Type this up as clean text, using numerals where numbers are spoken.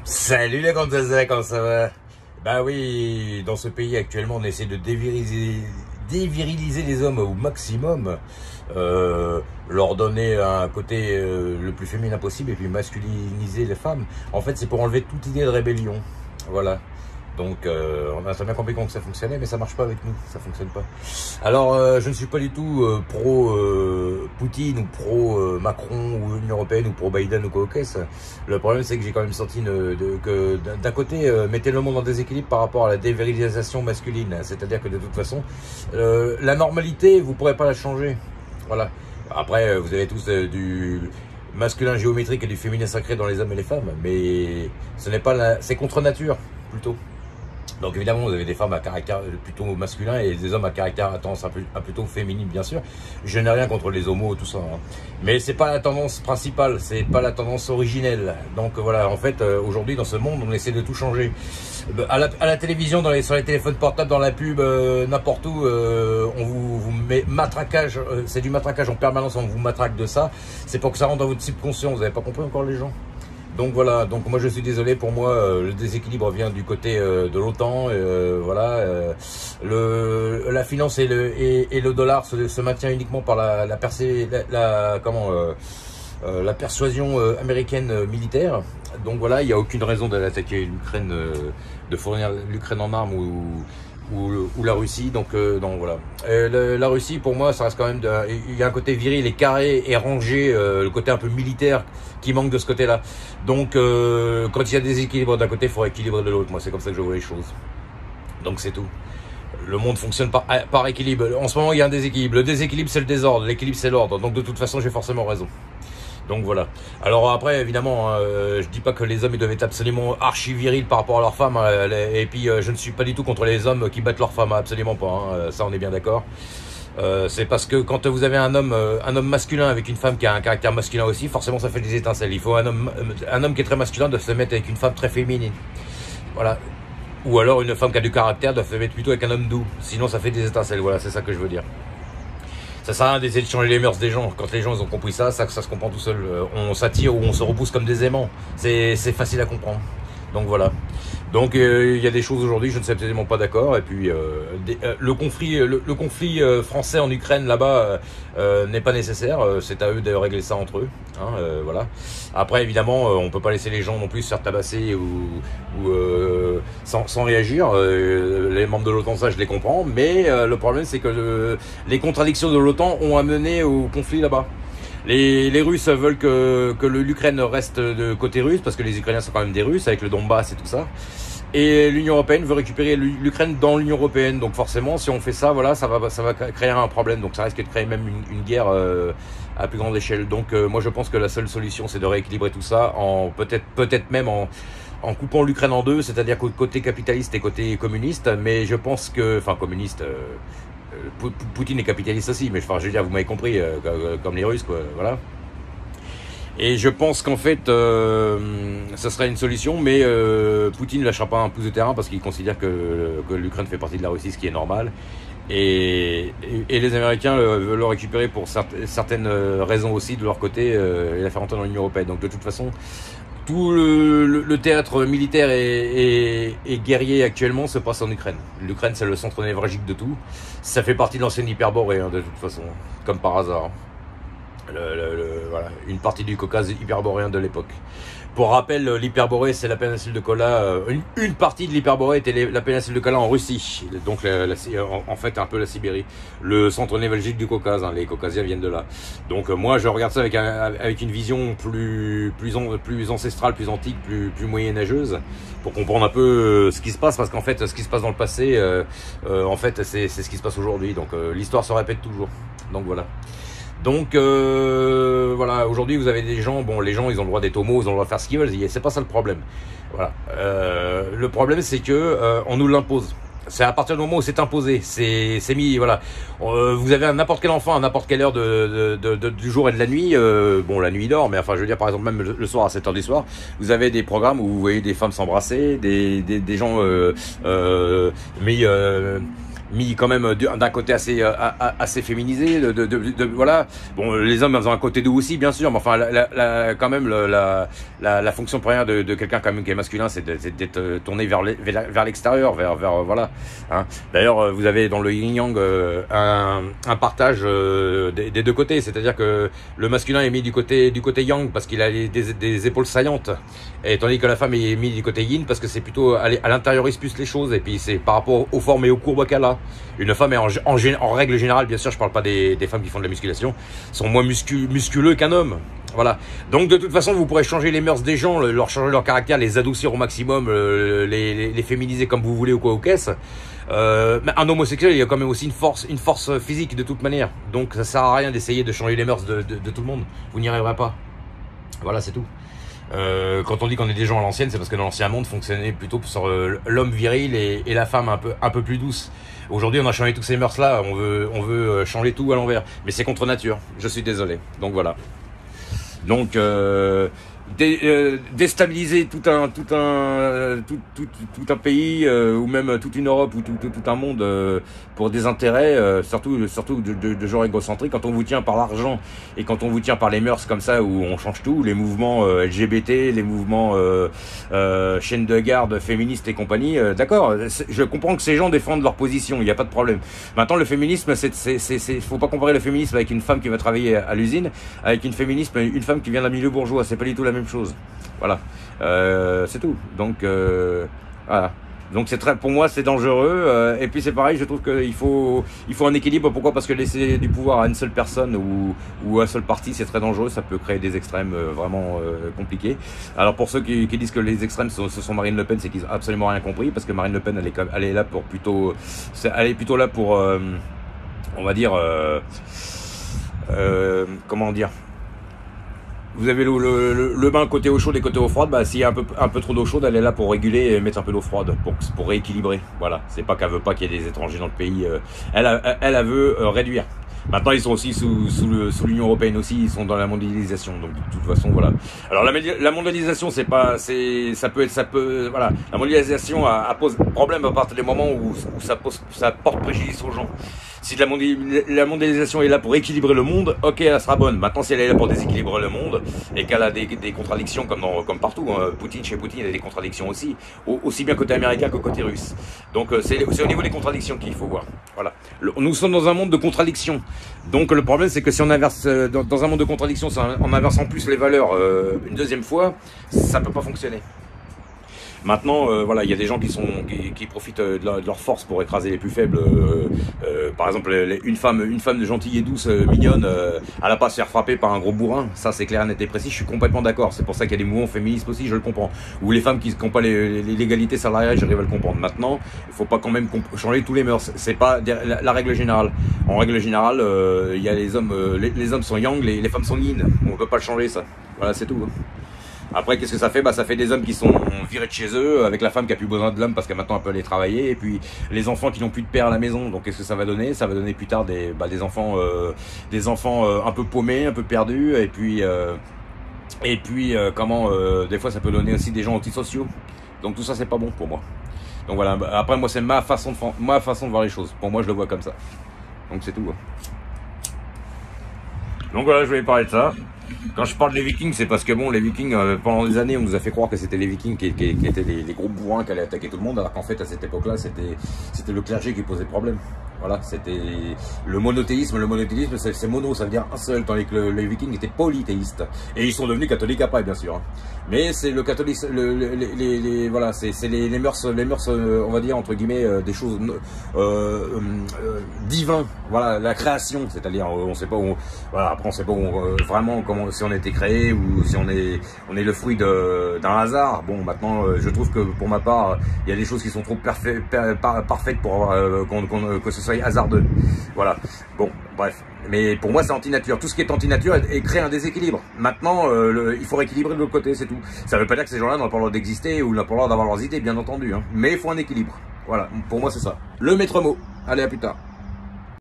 Salut les gonzesses, comment ça va? Bah oui, dans ce pays actuellement on essaie de déviriliser les hommes au maximum, leur donner un côté le plus féminin possible et puis masculiniser les femmes. En fait c'est pour enlever toute idée de rébellion, voilà. Donc on a très bien compris comment ça fonctionnait, mais ça marche pas avec nous, ça fonctionne pas. Alors je ne suis pas du tout pro Poutine ou pro Macron ou Union Européenne ou pro Biden ou quoi que ce soit. Le problème c'est que j'ai quand même senti que d'un côté mettez le monde en déséquilibre par rapport à la dévirilisation masculine, c'est-à-dire que de toute façon la normalité vous pourrez pas la changer, voilà. Après vous avez tous du masculin géométrique et du féminin sacré dans les hommes et les femmes, mais ce n'est pas c'est contre nature plutôt. Donc évidemment, vous avez des femmes à caractère plutôt masculin et des hommes à caractère à tendance à plutôt féminine, bien sûr. Je n'ai rien contre les homos, tout ça, hein. Mais c'est pas la tendance principale, c'est pas la tendance originelle. Donc voilà, en fait, aujourd'hui dans ce monde, on essaie de tout changer. À la télévision, sur les téléphones portables, dans la pub, n'importe où, on vous met matraquage. C'est du matraquage en permanence, on vous matraque de ça. C'est pour que ça rentre dans votre subconscient. Vous n'avez pas compris encore les gens? Donc voilà, donc moi je suis désolé, pour moi le déséquilibre vient du côté de l'OTAN, voilà, la finance et le dollar se maintient uniquement par la persuasion américaine militaire. Donc voilà, il n'y a aucune raison d'attaquer l'Ukraine, de fournir l'Ukraine en armes ou la Russie, donc voilà. La Russie, pour moi, ça reste quand même il y a un côté viril et carré et rangé, le côté un peu militaire qui manque de ce côté-là. Donc quand il y a des équilibres d'un côté, il faut équilibrer de l'autre. Moi, c'est comme ça que je vois les choses. Donc c'est tout. Le monde fonctionne par équilibre. En ce moment, il y a un déséquilibre. Le déséquilibre, c'est le désordre. L'équilibre, c'est l'ordre. Donc de toute façon, j'ai forcément raison. Donc voilà. Alors après, évidemment, je dis pas que les hommes ils doivent être absolument archi virils par rapport à leurs femmes. Et puis, je ne suis pas du tout contre les hommes qui battent leurs femmes, absolument pas. Hein, ça, on est bien d'accord. C'est parce que quand vous avez un homme masculin avec une femme qui a un caractère masculin aussi, forcément, ça fait des étincelles. Il faut un homme qui est très masculin doit se mettre avec une femme très féminine. Voilà. Ou alors une femme qui a du caractère doit se mettre plutôt avec un homme doux. Sinon, ça fait des étincelles. Voilà, c'est ça que je veux dire. Ça sert à rien d'essayer de changer les mœurs des gens. Quand les gens ils ont compris ça se comprend tout seul. On s'attire ou on se repousse comme des aimants. C'est facile à comprendre. Donc voilà. Donc il y a des choses aujourd'hui, je ne suis absolument pas d'accord. Et puis le conflit français en Ukraine là-bas n'est pas nécessaire. C'est à eux de régler ça entre eux. Hein, voilà. Après évidemment, on peut pas laisser les gens non plus se faire tabasser ou sans réagir. Les membres de l'OTAN, ça je les comprends. Mais le problème c'est que les contradictions de l'OTAN ont amené au conflit là-bas. Les Russes veulent que l'Ukraine reste de côté russe, parce que les Ukrainiens sont quand même des Russes, avec le Donbass et tout ça. Et l'Union Européenne veut récupérer l'Ukraine dans l'Union Européenne. Donc forcément, si on fait ça, voilà, ça va créer un problème. Donc ça risque de créer même une guerre à plus grande échelle. Donc moi je pense que la seule solution, c'est de rééquilibrer tout ça, peut-être même en coupant l'Ukraine en deux, c'est-à-dire côté capitaliste et côté communiste. Mais je pense que, enfin communiste... Poutine est capitaliste aussi, mais enfin, je veux dire, vous m'avez compris, comme les Russes, quoi, voilà. Et je pense qu'en fait, ça serait une solution, mais Poutine ne lâchera pas un pouce de terrain parce qu'il considère que l'Ukraine fait partie de la Russie, ce qui est normal. Et les Américains veulent le récupérer pour certaines raisons aussi de leur côté et la faire entrer dans l'Union Européenne. Donc de toute façon, tout le théâtre militaire et guerrier actuellement se passe en Ukraine. L'Ukraine, c'est le centre névralgique de tout. Ça fait partie de l'ancienne Hyperborée, hein, de toute façon, comme par hasard. Voilà, une partie du Caucase hyperboréen de l'époque. Pour rappel, l'Hyperborée, c'est la péninsule de Kola. Une partie de l'Hyperborée était la péninsule de Kola en Russie. Donc, en fait, un peu la Sibérie. Le centre névralgique du Caucase. Hein, les Caucasiens viennent de là. Donc, moi, je regarde ça avec une vision plus ancestrale, plus antique, plus moyenâgeuse, pour comprendre un peu ce qui se passe. Parce qu'en fait, ce qui se passe dans le passé, en fait, c'est ce qui se passe aujourd'hui. Donc, l'histoire se répète toujours. Donc, voilà. Donc voilà, aujourd'hui vous avez des gens, bon les gens ils ont le droit d'être homo, ils ont le droit de faire ce qu'ils veulent, c'est pas ça le problème. Voilà. Le problème c'est que on nous l'impose. C'est à partir du moment où c'est imposé, c'est mis, voilà. Vous avez n'importe quel enfant à n'importe quelle heure du jour et de la nuit, bon la nuit dort, mais enfin je veux dire par exemple même le soir à 7h du soir, vous avez des programmes où vous voyez des femmes s'embrasser, des gens mis quand même d'un côté assez féminisé, voilà. Bon, les hommes ont un côté doux aussi, bien sûr, mais enfin, quand même, la fonction première de quelqu'un quand même qui est masculin, c'est d'être tourné vers l'extérieur, voilà. Hein. D'ailleurs, vous avez dans le yin-yang un partage des deux côtés, c'est-à-dire que le masculin est mis du côté yang parce qu'il a des épaules saillantes, et tandis que la femme est mise du côté yin parce que c'est plutôt à l'intériorise plus les choses, et puis c'est par rapport aux formes et aux courbes qu'elle a. Une femme est en règle générale, bien sûr, je parle pas des femmes qui font de la musculation, sont moins musculeux qu'un homme. Voilà. Donc de toute façon, vous pourrez changer les mœurs des gens, leur changer leur caractère, les adoucir au maximum, les féminiser comme vous voulez ou quoi ou qu'est-ce. Mais un homosexuel, il y a quand même aussi une force physique de toute manière. Donc ça sert à rien d'essayer de changer les mœurs de tout le monde. Vous n'y arriverez pas. Voilà, c'est tout. Quand on dit qu'on est des gens à l'ancienne, c'est parce que dans l'ancien monde fonctionnait plutôt sur l'homme viril et la femme un peu plus douce. Aujourd'hui, on a changé toutes ces mœurs-là. On veut changer tout à l'envers. Mais c'est contre nature. Je suis désolé. Donc voilà. Donc déstabiliser tout un pays ou même toute une Europe ou tout un monde pour des intérêts surtout de genre égocentrique, quand on vous tient par l'argent et quand on vous tient par les mœurs comme ça où on change tout, les mouvements LGBT, les mouvements chaîne de garde féministes et compagnie, d'accord, je comprends que ces gens défendent leur position, il n'y a pas de problème. Maintenant, le féminisme, faut pas comparer le féminisme avec une femme qui va travailler à l'usine avec une femme qui vient d'un milieu bourgeois, c'est pas du tout la même chose. Voilà, c'est tout. Donc voilà. Donc pour moi c'est dangereux. Et puis c'est pareil, je trouve qu'il faut un équilibre. Pourquoi? Parce que laisser du pouvoir à une seule personne ou à un seul parti, c'est très dangereux. Ça peut créer des extrêmes vraiment compliqués. Alors pour ceux qui disent que les extrêmes ce sont Marine Le Pen, c'est qu'ils ont absolument rien compris, parce que Marine Le Pen elle est là pour elle est plutôt là pour on va dire comment dire. Vous avez le bain côté eau chaude et côté eau froide, bah s'il y a un peu trop d'eau chaude, elle est là pour réguler et mettre un peu d'eau froide, pour rééquilibrer. Voilà, c'est pas qu'elle veut pas qu'il y ait des étrangers dans le pays, elle veut réduire. Maintenant, ils sont aussi sous l'Union européenne aussi, ils sont dans la mondialisation. Donc de toute façon, voilà. Alors la mondialisation, ça peut, voilà. La mondialisation pose problème à partir des moments où ça porte préjudice aux gens. Si la mondialisation est là pour équilibrer le monde, ok, elle sera bonne. Maintenant, si elle est là pour déséquilibrer le monde et qu'elle a des contradictions comme partout, hein, chez Poutine, il y a des contradictions aussi bien côté américain que côté russe. Donc c'est au niveau des contradictions qu'il faut voir. Voilà. Nous sommes dans un monde de contradictions. Donc le problème, c'est que si on inverse dans un monde de contradictions, en inversant plus les valeurs une deuxième fois, ça peut pas fonctionner. Maintenant, voilà, il y a des gens qui profitent de leur force pour écraser les plus faibles. Par exemple, une femme gentille et douce, mignonne, elle n'a pas à se faire frapper par un gros bourrin. Ça, c'est clair, net et précis. Je suis complètement d'accord. C'est pour ça qu'il y a des mouvements féministes aussi, je le comprends. Ou les femmes qui n'ont pas l'égalité salariale, j'arrive à le comprendre. Maintenant, il faut pas quand même changer tous les mœurs. C'est pas la règle générale. En règle générale, il y a les hommes sont yang, les femmes sont yin. On peut pas le changer, ça. Voilà, c'est tout. Après, qu'est-ce que ça fait? Bah, ça fait des hommes qui sont virés de chez eux, avec la femme qui a plus besoin de l'homme parce qu'elle maintenant elle peut aller travailler, et puis les enfants qui n'ont plus de père à la maison. Donc qu'est-ce que ça va donner? Ça va donner plus tard des enfants un peu paumés, un peu perdus, et puis des fois ça peut donner aussi des gens antisociaux. Donc tout ça, c'est pas bon pour moi. Donc voilà. Après, moi, c'est ma façon de voir les choses. Pour moi, je le vois comme ça. Donc c'est tout. Donc voilà, je voulais parler de ça. Quand je parle des Vikings, c'est parce que bon, les Vikings, pendant des années, on nous a fait croire que c'était les Vikings qui étaient les gros bourrins qui allaient attaquer tout le monde, alors qu'en fait, à cette époque-là, c'était le clergé qui posait problème. Voilà, c'était le monothéisme. Le monothéisme, c'est mono, ça veut dire un seul, tandis que les Vikings étaient polythéistes. Et ils sont devenus catholiques après, bien sûr. Mais c'est le catholicisme, voilà, c'est les mœurs, on va dire, entre guillemets, des choses divins. Voilà, la création, c'est-à-dire, on sait pas où, voilà, après on sait pas vraiment comment, si on a été créé ou si on est le fruit d'un hasard. Bon, maintenant, je trouve que pour ma part, il y a des choses qui sont trop parfaites pour que ce soit hasardeux. Voilà. Bon, bref. Mais pour moi, c'est anti-nature. Tout ce qui est anti-nature crée un déséquilibre. Maintenant, il faut rééquilibrer de l'autre côté, c'est tout. Ça ne veut pas dire que ces gens-là n'ont pas le droit d'exister ou n'ont pas le droit d'avoir leurs idées, bien entendu. Hein. Mais il faut un équilibre. Voilà. Pour moi, c'est ça. Le maître mot. Allez, à plus tard.